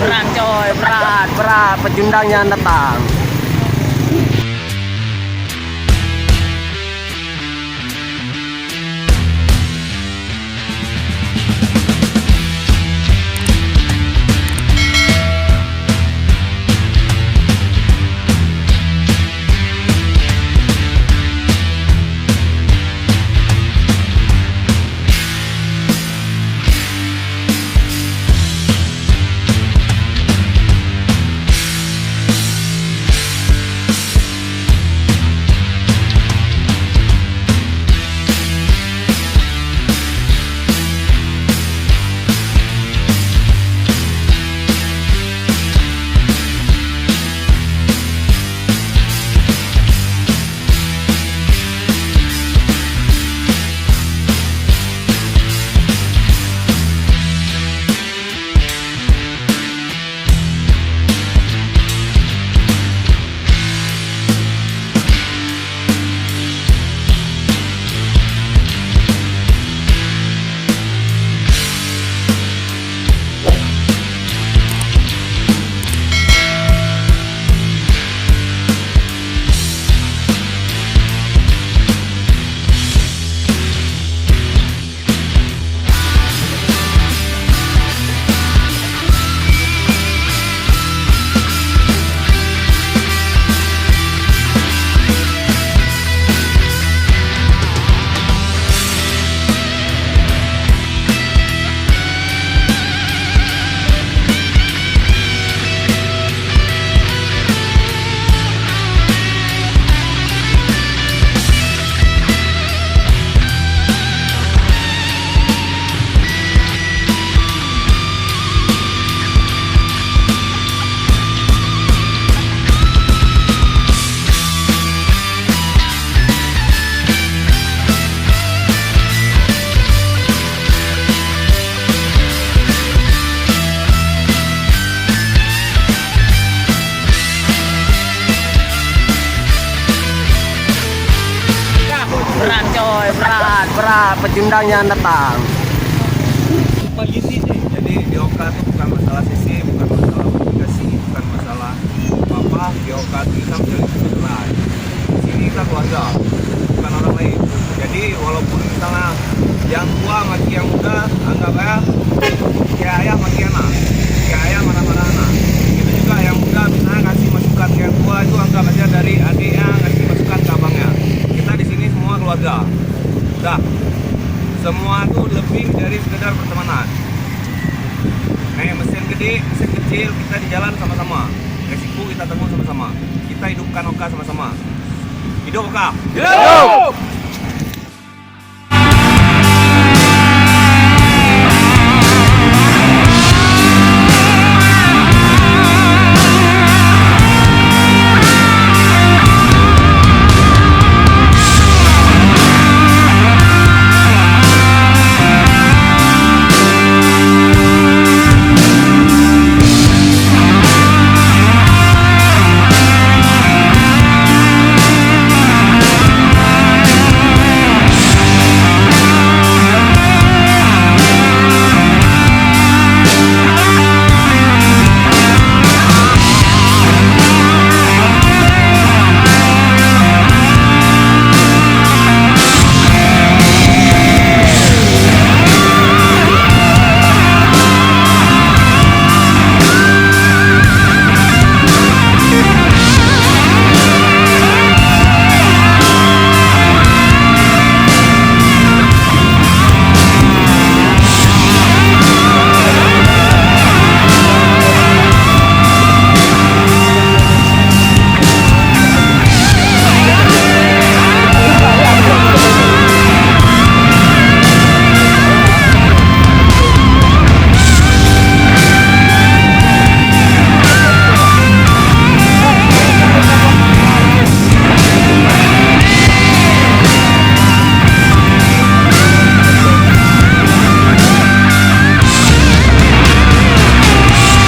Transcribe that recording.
Berat coy, berat, pecundangnya datang. Berat coy, berat, pecundangnya datang. Jadi di Oka itu bukan masalah sisi, bukan masalah komunikasi, bukan masalah apa. Di Oka itu kita menjalin persaudaraan. Di sini kita keluarga, bukan orang lain. Jadi walaupun misalnya yang tua maki yang muda, anggap ya kayak ayah maki anak, kayak ayah marah-marah anak. Itu juga yang muda misalnya ngasih masukan ke yang tua itu anggap aja dari adiknya ngasih masukan ke abangnya. Kita di sini semua keluarga. Udah. Semua itu lebih dari sekedar pertemanan. Mesin gede, mesin kecil, kita di jalan sama-sama. Resiko kita tanggung sama-sama. Kita hidupkan Oka sama-sama. Hidup Oka! Hidup!